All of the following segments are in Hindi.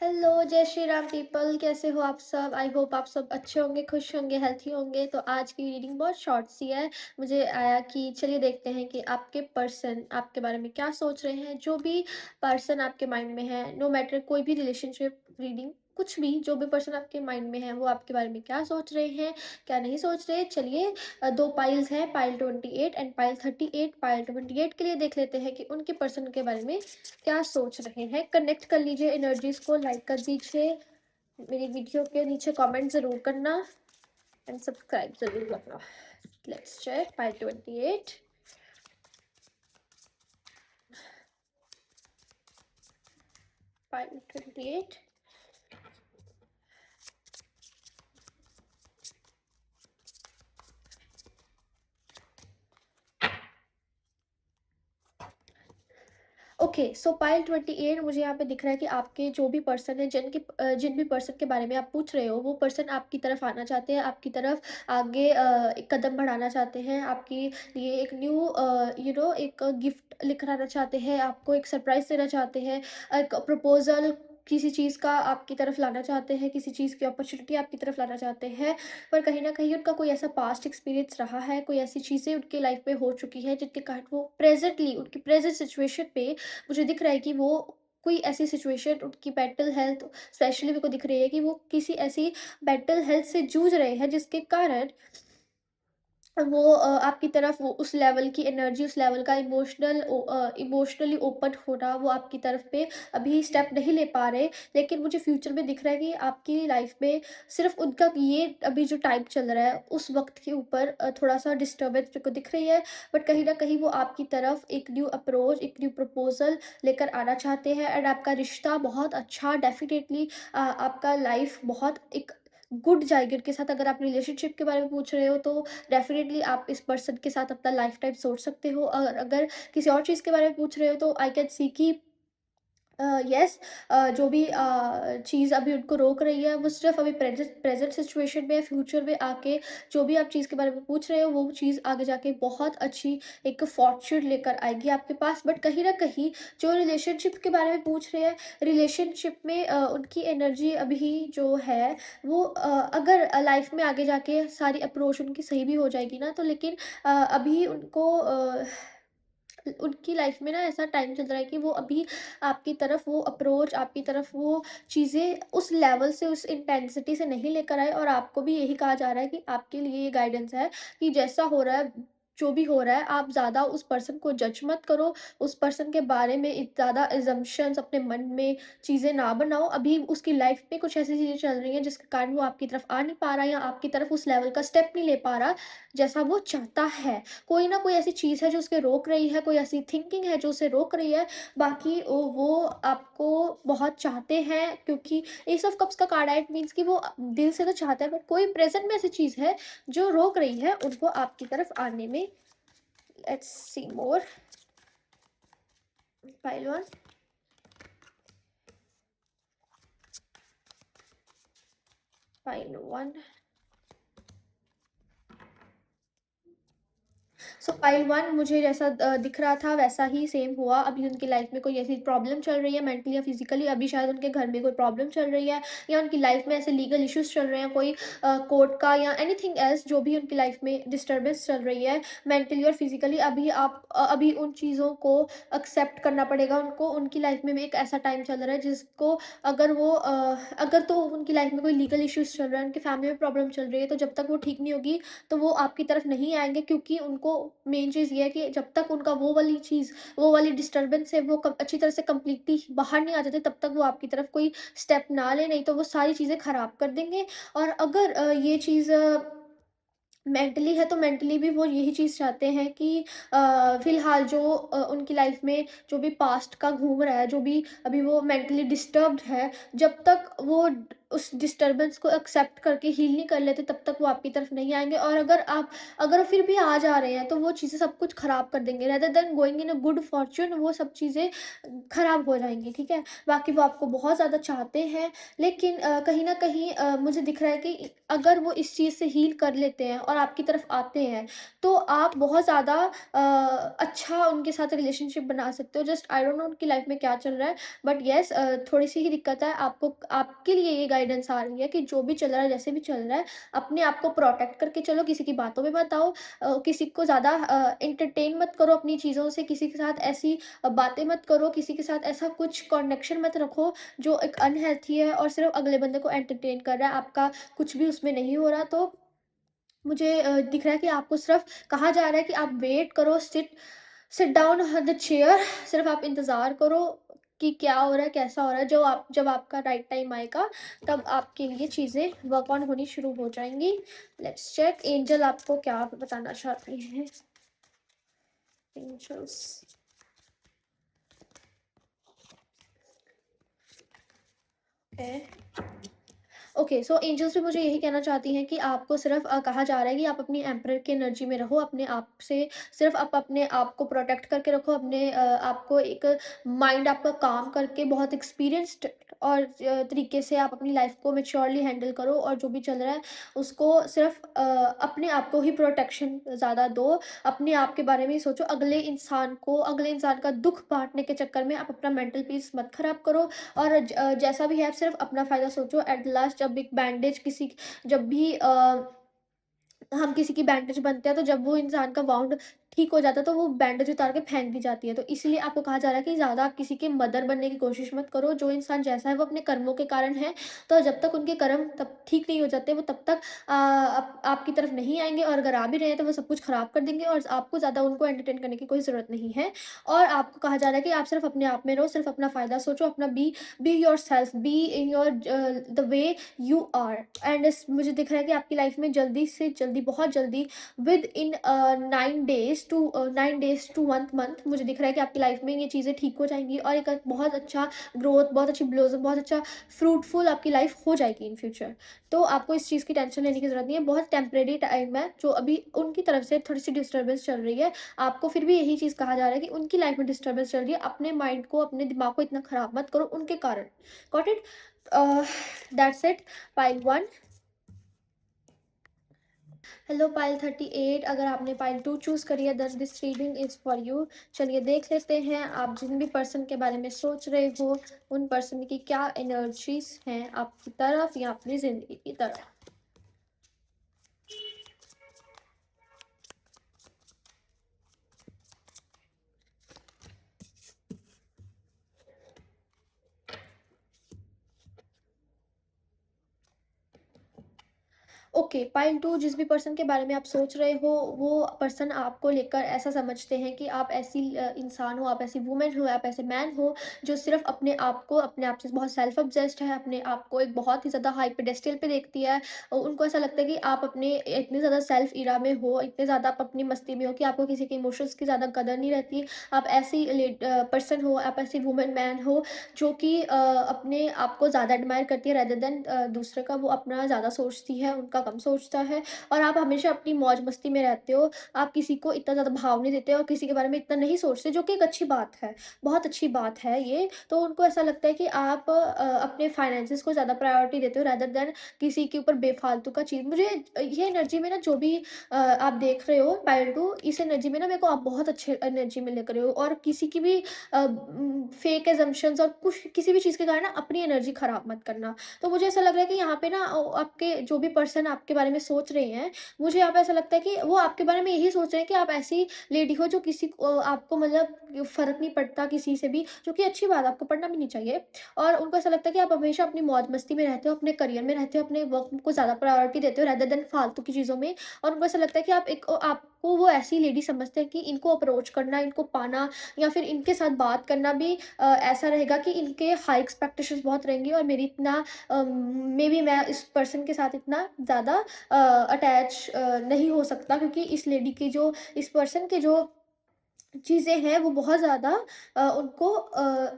हेलो, जय श्री राम पीपल। कैसे हो आप सब? आई होप आप सब अच्छे होंगे, खुश होंगे, हेल्थी होंगे। तो आज की रीडिंग बहुत शॉर्ट सी है। मुझे आया कि चलिए देखते हैं कि आपके पर्सन आपके बारे में क्या सोच रहे हैं। जो भी पर्सन आपके माइंड में है, नो मैटर कोई भी रिलेशनशिप रीडिंग, कुछ भी, जो भी पर्सन आपके माइंड में है वो आपके बारे में क्या सोच रहे हैं, क्या नहीं सोच रहे। चलिए, दो पाइल्स हैं, पाइल 28 एंड पाइल 38। पाइल 28 के लिए देख लेते हैं कि उनके पर्सन के बारे में क्या सोच रहे हैं। कनेक्ट कर लीजिए एनर्जीज को, लाइक कर दीजिए, मेरी वीडियो के नीचे कमेंट जरूर करना एंड सब्सक्राइब जरूर करना। Let's check pile 28। Pile 28। Okay, so pile 28 मुझे यहाँ पे दिख रहा है कि आपके जो भी पर्सन है, जिन भी पर्सन के बारे में आप पूछ रहे हो, वो पर्सन आपकी तरफ आना चाहते हैं, आपकी तरफ आगे एक कदम बढ़ाना चाहते हैं, आपके लिए एक न्यू एक गिफ्ट लेकर आना चाहते हैं, आपको एक सरप्राइज देना चाहते हैं, एक प्रपोजल किसी चीज़ का आपकी तरफ लाना चाहते हैं, किसी चीज़ की अपॉर्चुनिटी आपकी तरफ लाना चाहते हैं। पर कहीं न कहीं उनका कोई ऐसा पास्ट एक्सपीरियंस रहा है, कोई ऐसी चीज़ें उनकी लाइफ में हो चुकी हैं जिनके कारण वो प्रेज़ेंटली उनकी प्रेज़ेंट सिचुएशन पे मुझे दिख रहा है कि वो कोई ऐसी सिचुएशन, उनकी मेंटल हेल्थ स्पेशली मेरे को दिख रही है कि वो किसी ऐसी मेंटल हेल्थ से जूझ रहे हैं जिसके कारण वो आपकी तरफ वो उस लेवल की एनर्जी, उस लेवल का इमोशनली ओपन होना, वो आपकी तरफ पे अभी स्टेप नहीं ले पा रहे। लेकिन मुझे फ्यूचर में दिख रहा है कि आपकी लाइफ में सिर्फ उनका ये अभी जो टाइम चल रहा है उस वक्त के ऊपर थोड़ा सा डिस्टर्बेंस मेरे को दिख रही है। बट कहीं ना कहीं वो आपकी तरफ एक न्यू अप्रोच, एक न्यू प्रपोजल लेकर आना चाहते हैं एंड आपका रिश्ता बहुत अच्छा, डेफिनेटली आपका लाइफ बहुत एक गुड जाएगी उनके साथ। अगर आप रिलेशनशिप के बारे में पूछ रहे हो तो डेफ़िनेटली आप इस पर्सन के साथ अपना लाइफ टाइम सोच सकते हो, और अगर किसी और चीज़ के बारे में पूछ रहे हो तो आई कैन सी कि यस, जो भी चीज़ अभी उनको रोक रही है वो सिर्फ अभी प्रेजेंट प्रेजेंट सिचुएशन में है। फ्यूचर में आके जो भी आप चीज़ के बारे में पूछ रहे हो वो चीज़ आगे जाके बहुत अच्छी एक फॉर्च्यून लेकर आएगी आपके पास। बट कहीं ना कहीं जो रिलेशनशिप के बारे में पूछ रहे हैं, रिलेशनशिप में उनकी एनर्जी अभी जो है वो अगर लाइफ में आगे जाके सारी अप्रोच उनकी सही भी हो जाएगी ना, तो लेकिन अभी उनको उनकी लाइफ में ना ऐसा टाइम चल रहा है कि वो अभी आपकी तरफ वो अप्रोच, आपकी तरफ वो चीज़ें उस लेवल से, उस इंटेंसिटी से नहीं लेकर आए। और आपको भी यही कहा जा रहा है कि आपके लिए ये गाइडेंस है कि जैसा हो रहा है, जो भी हो रहा है, आप ज़्यादा उस पर्सन को जज मत करो, उस पर्सन के बारे में ज़्यादा अजम्पशंस अपने मन में चीज़ें ना बनाओ। अभी उसकी लाइफ में कुछ ऐसी चीज़ें चल रही हैं जिसके कारण वो आपकी तरफ आ नहीं पा रहा, या आपकी तरफ उस लेवल का स्टेप नहीं ले पा रहा जैसा वो चाहता है। कोई ना कोई ऐसी चीज़ है जो उसके रोक रही है, कोई ऐसी थिंकिंग है जो उसे रोक रही है। बाकी वो आपको बहुत चाहते हैं, क्योंकि एस ऑफ कप्स का कार्ड है, इट मीन्स कि वो दिल से तो चाहते हैं, बट कोई प्रेजेंट में ऐसी चीज़ है जो रोक रही है उनको आपकी तरफ आने में। Let's see more. Pile one, pile one. So pile one मुझे जैसा दिख रहा था वैसा ही सेम हुआ। अभी उनकी लाइफ में कोई ऐसी प्रॉब्लम चल रही है मेंटली या फिजिकली, अभी शायद उनके घर में कोई प्रॉब्लम चल रही है, या उनकी लाइफ में ऐसे लीगल इश्यूज चल रहे हैं, कोई कोर्ट का या एनीथिंग एल्स, जो भी उनकी लाइफ में डिस्टर्बेंस चल रही है मेंटली और फिजिकली। अभी अभी उन चीज़ों को एक्सेप्ट करना पड़ेगा उनको। उनकी लाइफ में भी एक ऐसा टाइम चल रहा है जिसको अगर तो उनकी लाइफ में कोई लीगल इश्यूज चल रहा है, उनकी फैमिली में प्रॉब्लम चल रही है, तो जब तक वो ठीक नहीं होगी तो वो आपकी तरफ नहीं आएँगे, क्योंकि उनको मेन चीज़ ये है कि जब तक उनका वो वाली चीज़, वो वाली डिस्टर्बेंस है, वो अच्छी तरह से कंप्लीटली बाहर नहीं आ जाते, तब तक वो आपकी तरफ कोई स्टेप ना लें, नहीं तो वो सारी चीज़ें खराब कर देंगे। और अगर ये चीज़ मेंटली है तो मेंटली भी वो यही चीज़ चाहते हैं कि फ़िलहाल जो उनकी लाइफ में जो भी पास्ट का घूम रहा है, जो भी अभी वो मेंटली डिस्टर्ब्ड है, जब तक वो उस डिस्टर्बेंस को एक्सेप्ट करके हील नहीं कर लेते, तब तक वो आपकी तरफ नहीं आएँगे। और अगर वो फिर भी आ जा रहे हैं, तो वो चीज़ें सब कुछ ख़राब कर देंगे, rather than going in a good Fortune, वो सब चीज़ें ख़राब हो जाएँगी, ठीक है? बाकी वो आपको बहुत ज़्यादा चाहते हैं, लेकिन कहीं न कहीं मुझे दिख रहा है कि अगर वो इस चीज़ से हील कर लेते हैं और आपकी तरफ आते हैं, तो आप बहुत ज़्यादा अच्छा उनके साथ रिलेशनशिप बना सकते हो। जस्ट आई डोंट नो उनकी लाइफ़ में क्या चल रहा है, बट येस थोड़ी-सी ही दिक्कत है। आपको आपके लिए ये गाइडेंस आ रही है कि जो भी चल रहा है, जैसे भी चल रहा है, अपने आप को प्रोटेक्ट करके चलो, किसी की बातों में मत आओ, किसी को ज़्यादा एंटरटेन मत करो अपनी चीज़ों से, किसी के साथ ऐसी बातें मत करो, किसी के साथ ऐसा कुछ कनेक्शन मत रखो जो एक अनहेल्थी है और सिर्फ़ अगले बंदे को एंटरटेन कर रहा है, आपका कुछ भी उसमें नहीं हो रहा। तो मुझे दिख रहा है कि आपको सिर्फ़ कहा जा रहा है कि आप वेट करो, sit down on the chair, सिर्फ़ आप इंतज़ार करो कि क्या हो रहा है, कैसा हो रहा है। जब आपका राइट टाइम आएगा, तब आपके लिए चीज़ें वर्क ऑन होनी शुरू हो जाएँगी। लेट्स चेक एंजल आपको क्या बताना चाहती हैं। एंजल्स। ओके। ओके, सो एंजल्स भी मुझे यही कहना चाहती हैं कि आपको सिर्फ़ कहा जा रहा है कि आप अपनी एम्परर की एनर्जी में रहो, अपने आप से सिर्फ़ आप अपने आप को प्रोटेक्ट करके रखो, अपने आप को एक माइंड आपका काम करके बहुत एक्सपीरियंस्ड और तरीके से आप अपनी लाइफ़ को मैच्योरली हैंडल करो, और जो भी चल रहा है उसको सिर्फ़ अपने आप को ही प्रोटेक्शन ज़्यादा दो। अपने आप के बारे में ही सोचो, अगले इंसान का दुःख बाँटने के चक्कर में आप अपना मेंटल पीस मत ख़राब करो। और जैसा भी है, आप सिर्फ़ अपना फ़ायदा सोचो। एट लास्ट जब एक बैंडेज किसी जब भी हम किसी की बैंडेज बनते हैं, तो जब वो इंसान का वाउंड ठीक हो जाता है, तो वो बैंडेज उतार के फेंक दी जाती है। तो इसीलिए आपको कहा जा रहा है कि ज़्यादा आप किसी के मदर बनने की कोशिश मत करो। जो इंसान जैसा है वो अपने कर्मों के कारण है, तो जब तक उनके कर्म तब ठीक नहीं हो जाते, वो तब तक आपकी तरफ नहीं आएँगे, और अगर आ भी रहे हैं तो वो सब कुछ ख़राब कर देंगे, और आपको ज़्यादा उनको एंटरटेन करने की कोई ज़रूरत नहीं है। और आपको कहा जा रहा है कि आप सिर्फ़ अपने आप में रहो, सिर्फ़ अपना फ़ायदा सोचो, अपना be yourself, be in your the way you are. And मुझे दिख रहा है कि आपकी लाइफ में जल्दी से जल्दी, बहुत जल्दी, within 9 days to 1 month, मुझे दिख रहा है कि आपकी लाइफ में ये चीज़ें ठीक हो जाएंगी, और एक बहुत अच्छा ग्रोथ, बहुत अच्छी ब्लोजम, बहुत अच्छा फ्रूटफुल आपकी लाइफ हो जाएगी इन फ्यूचर। तो आपको इस चीज़ की टेंशन लेने की ज़रूरत नहीं है, बहुत टेम्परेरी टाइम है जो अभी उनकी तरफ से थोड़ी सी डिस्टर्बेंस चल रही है। आपको फिर भी यही चीज़ कहा जा रहा है कि उनकी लाइफ में डिस्टर्बेंस चल रही है, अपने माइंड को, अपने दिमाग को इतना ख़राब मत करो उनके कारण। Got it? That's it. Pile 1। Hello pile 38, अगर आपने पाइल 2 चूज़ करी है, then this reading is for you. चलिए देख लेते हैं आप जिन भी पर्सन के बारे में सोच रहे हो, उन पर्सन की क्या एनर्जीज़ हैं आपकी तरफ या अपनी ज़िंदगी की तरफ। ओके, पाइल 2, जिस भी पर्सन के बारे में आप सोच रहे हो, वो पर्सन आपको लेकर ऐसा समझते हैं कि आप ऐसी इंसान हो, आप ऐसी वुमन हो, आप ऐसे मैन हो, जो सिर्फ़ अपने आप से बहुत सेल्फ ऑब्सेस्ड है, अपने आप को एक बहुत ही ज़्यादा हाई पेडेस्टल पे देखती है। उनको ऐसा लगता है कि आप अपने इतने ज़्यादा सेल्फ इरा में हो, इतने ज़्यादा आप अपनी मस्ती में हो कि आपको किसी के इमोशंस की ज़्यादा कदर नहीं रहती। आप ऐसी पर्सन हो, आप ऐसी वुमन मैन हो, जो कि अपने आप को ज़्यादा एडमायर करती है, रेदर देन दूसरे का वो अपना ज़्यादा सोचती है, उनका कम सोचता है। और आप हमेशा अपनी मौज-मस्ती में रहते हो, आप किसी को इतना ज़्यादा भाव नहीं देते और किसी के बारे में इतना नहीं सोचते, जो कि एक अच्छी बात है, बहुत अच्छी बात है ये। तो उनको ऐसा लगता है कि आप अपने फाइनेंसेस को ज़्यादा प्रायोरिटी देते हो, रेदर देन किसी के ऊपर बेफ़ालतू का चीज़। मुझे ये एनर्जी में ना, जो भी आप देख रहे हो पाइल 2, इस एनर्जी में ना मेरे को आप बहुत अच्छे एनर्जी में लग रहे हो, और किसी की भी फेक असम्पशन्स और कुछ किसी भी चीज़ के कारण ना अपनी एनर्जी ख़राब मत करना। तो मुझे ऐसा लग रहा है कि यहाँ पे ना आपके जो भी पर्सन आपके बारे में सोच रहे हैं, मुझे यहाँ पे ऐसा लगता है कि वो आपके बारे में यही सोच रहे हैं कि आप ऐसी लेडी हो जो किसी को आपको मतलब फ़र्क नहीं पड़ता किसी से भी, जो कि अच्छी बात है, आपको पड़ना भी नहीं चाहिए। और उनको ऐसा लगता है कि आप हमेशा अपनी मौज-मस्ती में रहते हो, अपने करियर में रहते हो, अपने वर्क को ज़्यादा प्रायोरिटी देते हो रेदर देन फालतू की चीज़ों में। और उनको ऐसा लगता है कि आपको वो ऐसी लेडी समझते हैं कि इनको अप्रोच करना, इनको पाना या फिर इनके साथ बात करना भी ऐसा रहेगा कि इनके हाई एक्सपेक्टेशंस बहुत रहेंगी, और मेरी इतना मेबी मैं इस पर्सन के साथ इतना ज़्यादा अटैच नहीं हो सकता, क्योंकि इस पर्सन के जो चीज़ें हैं वो बहुत ज़्यादा उनको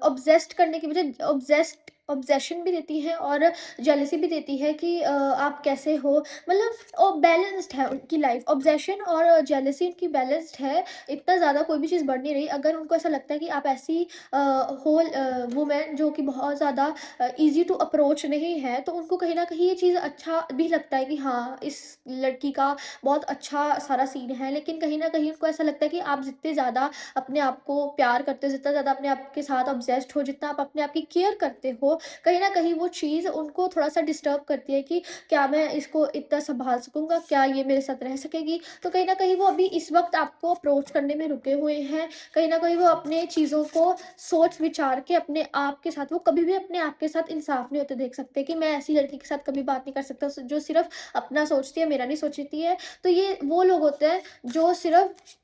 ऑब्सेस्ड करने की बजाय ऑब्सेस्ड ऑब्सेशन भी देती हैं और जेलसी भी देती है कि आप कैसे हो, मतलब बैलेंस्ड है उनकी लाइफ। ऑब्सेशन और जेलसी उनकी बैलेंस्ड है, इतना ज़्यादा कोई भी चीज़ बढ़ नहीं रही। अगर उनको ऐसा लगता है कि आप ऐसी होल वुमेन जो कि बहुत ज़्यादा ईजी टू अप्रोच नहीं है, तो उनको कहीं ना कहीं ये चीज़ अच्छा भी लगता है कि हाँ, इस लड़की का बहुत अच्छा सारा सीन है। लेकिन कहीं ना कहीं उनको ऐसा लगता है कि आप जितने ज़्यादा अपने आप को प्यार करते हो, जितना ज़्यादा अपने आप के साथ ऑब्सेस्ड हो, जितना आप अपने आप की केयर करते हो, कहीं न कहीं वो चीज़ उनको थोड़ा-सा डिस्टर्ब करती है कि क्या मैं इसको इतना सँभाल सकूँगा? क्या ये मेरे साथ रह सकेगी? तो कहीं न कहीं वो अभी इस वक़्त आपको अप्रोच करने में रुके हुए हैं। कहीं न कहीं वो अपने चीज़ों को सोच-विचार के अपने आप के साथ, वो कभी भी अपने आप के साथ इंसाफ़ नहीं होते देख सकते कि मैं ऐसी लड़की के साथ कभी बात नहीं कर सकता जो सिर्फ़ अपना सोचती है, मेरा नहीं सोचती है। तो ये वो लोग होते हैं जो सिर्फ़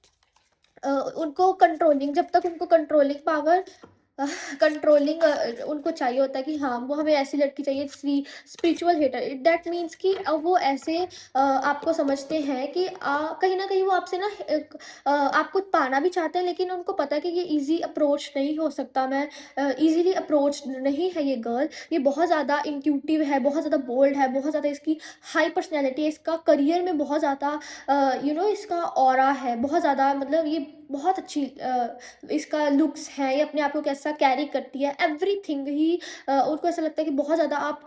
उनको कंट्रोलिंग, जब तक उनको कंट्रोलिंग पावर कंट्रोलिंग उनको चाहिए होता है कि हाँ, वो हमें ऐसी लड़की चाहिए, स्पिरिचुअल हेटर, दैट मीन्स कि वो ऐसे आपको समझते हैं कि कहीं ना कहीं वो आपसे ना आपको पाना भी चाहते हैं, लेकिन उनको पता है कि ये इजी अप्रोच नहीं हो सकता, मैं इजीली अप्रोच नहीं है ये गर्ल, ये बहुत ज़्यादा इंट्यूटिव है, बहुत ज़्यादा बोल्ड है, बहुत ज़्यादा इसकी हाई पर्सनैलिटी है, इसका करियर में बहुत ज़्यादा इसका ऑरा है, बहुत ज़्यादा, मतलब ये बहुत अच्छी इसका लुक्स है, ये अपने आप को कैसा कैरी करती है, एवरीथिंग ही उनको ऐसा लगता है कि बहुत ज़्यादा आप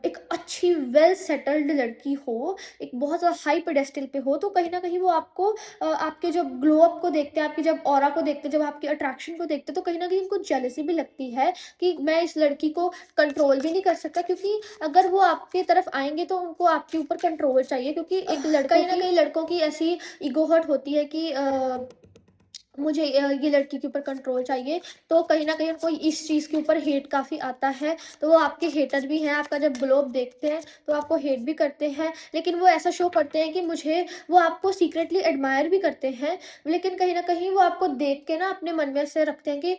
एक अच्छी वेल सेटल्ड लड़की हो, एक बहुत ज़्यादा हाई पेडेस्टल पे हो, तो कहीं न कहीं वो आपको आपके जब ग्लो अप को देखते हैं, आपकी जब ऑरा को देखते हैं, जब आपकी अट्रैक्शन को देखते हैं, तो कहीं न कहीं उनको जेलसी भी लगती है कि मैं इस लड़की को कंट्रोल भी नहीं कर सकता, क्योंकि अगर वो आपकी तरफ आएँगे तो उनको आपके ऊपर कंट्रोल चाहिए, क्योंकि एक लड़कों कहीं न कहीं लड़कों की ऐसी ईगो हर्ट होती है कि मुझे ये लड़की के ऊपर कंट्रोल चाहिए, तो कहीं न कहीं उनको इस चीज़ के ऊपर हेट काफ़ी आता है, तो वो आपके हेटर भी हैं, आपका जब ग्लो अप देखते हैं, तो आपको हेट भी करते हैं, लेकिन वो ऐसा शो करते हैं कि वो आपको सीक्रेटली एडमायर भी करते हैं, लेकिन कहीं न कहीं वो आपको देख के ना अपने मन में ऐसे रखते हैं कि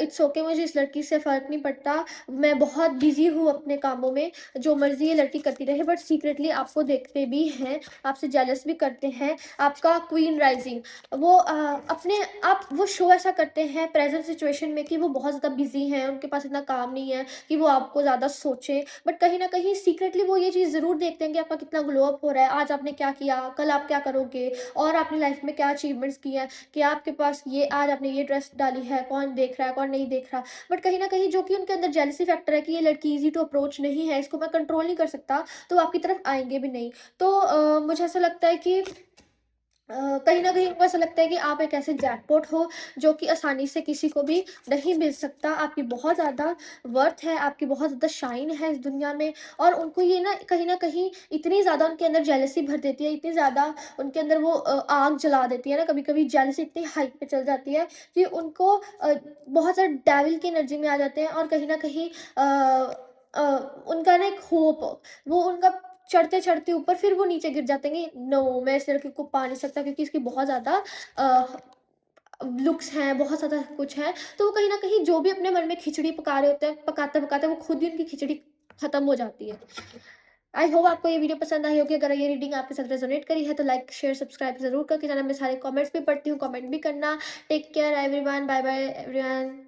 इट्स ओके, मुझे इस लड़की से फ़र्क नहीं पड़ता, मैं बहुत बिज़ी हूँ अपने कामों में, जो मर्ज़ी ये लड़की करती रहे, बट सीक्रेटली आपको देखते भी हैं, आपसे जेलस भी करते हैं। आपका क्वीन राइज़िंग, वो अपने आप वो शो ऐसा करते हैं प्रेज़ेंट सिचुएशन में कि वो बहुत ज़्यादा बिज़ी हैं, उनके पास इतना काम नहीं है कि वो आपको ज़्यादा सोचें। बट कहीं न कहीं सीक्रेटली वो ये चीज़ ज़रूर देखते हैं कि आपका कितना ग्लो अप हो रहा है, आज आपने क्या किया, कल आप क्या करोगे, और आपने लाइफ़ में क्या अचीवमेंट्स किए हैं, कि आपके पास ये आज आपने ये ड्रेस डाली है, कौन देख रहा है, कौन नहीं देख रहा। बट कहीं न कहीं जो कि उनके अंदर जेलसी फैक्टर है कि ये लड़की ईज़ी टू अप्रोच नहीं है, इसको मैं कंट्रोल नहीं कर सकता, तो वो आपकी तरफ आएँगे भी नहीं। तो मुझे ऐसा लगता है कि कहीं न कहीं उनको ऐसा लगता है कि आप एक ऐसे जैकपॉट हो जो कि आसानी से किसी को भी नहीं मिल सकता। आपकी बहुत ज़्यादा वर्थ है, आपकी बहुत ज़्यादा शाइन है इस दुनिया में, और उनको ये ना कहीं न कहीं इतनी ज़्यादा उनके अंदर जेलसी भर देती है, इतनी ज़्यादा उनके अंदर वो आग जला देती है ना, कभी-कभी जेलसी इतनी हाई पे चल जाती है कि उनको बहुत ज़्यादा डेविल की एनर्जी में आ जाते हैं, और कहीं न कहीं अ, उनका ना एक होप, वो उनका चढ़ते-चढ़ते ऊपर फिर वो नीचे गिर जाते हैं कि नो, मैं इस लड़की को पा नहीं सकता, क्योंकि इसकी बहुत ज़्यादा अ, लुक्स हैं, बहुत ज़्यादा कुछ है। तो वो कहीं न कहीं जो भी अपने मन में खिचड़ी पका रहे होते हैं, पकाते-पकाते वो खुद ही उनकी खिचड़ी खत्म हो जाती है। आई होप आपको ये वीडियो पसंद आई होगी। अगर ये रीडिंग आपके साथ रेज़ोनेट करी है तो लाइक, शेयर, सब्सक्राइब ज़रूर करके जाना। मैं सारे कमेंट्स भी पढ़ती हूँ, कमेंट भी करना। Take care everyone, bye bye everyone.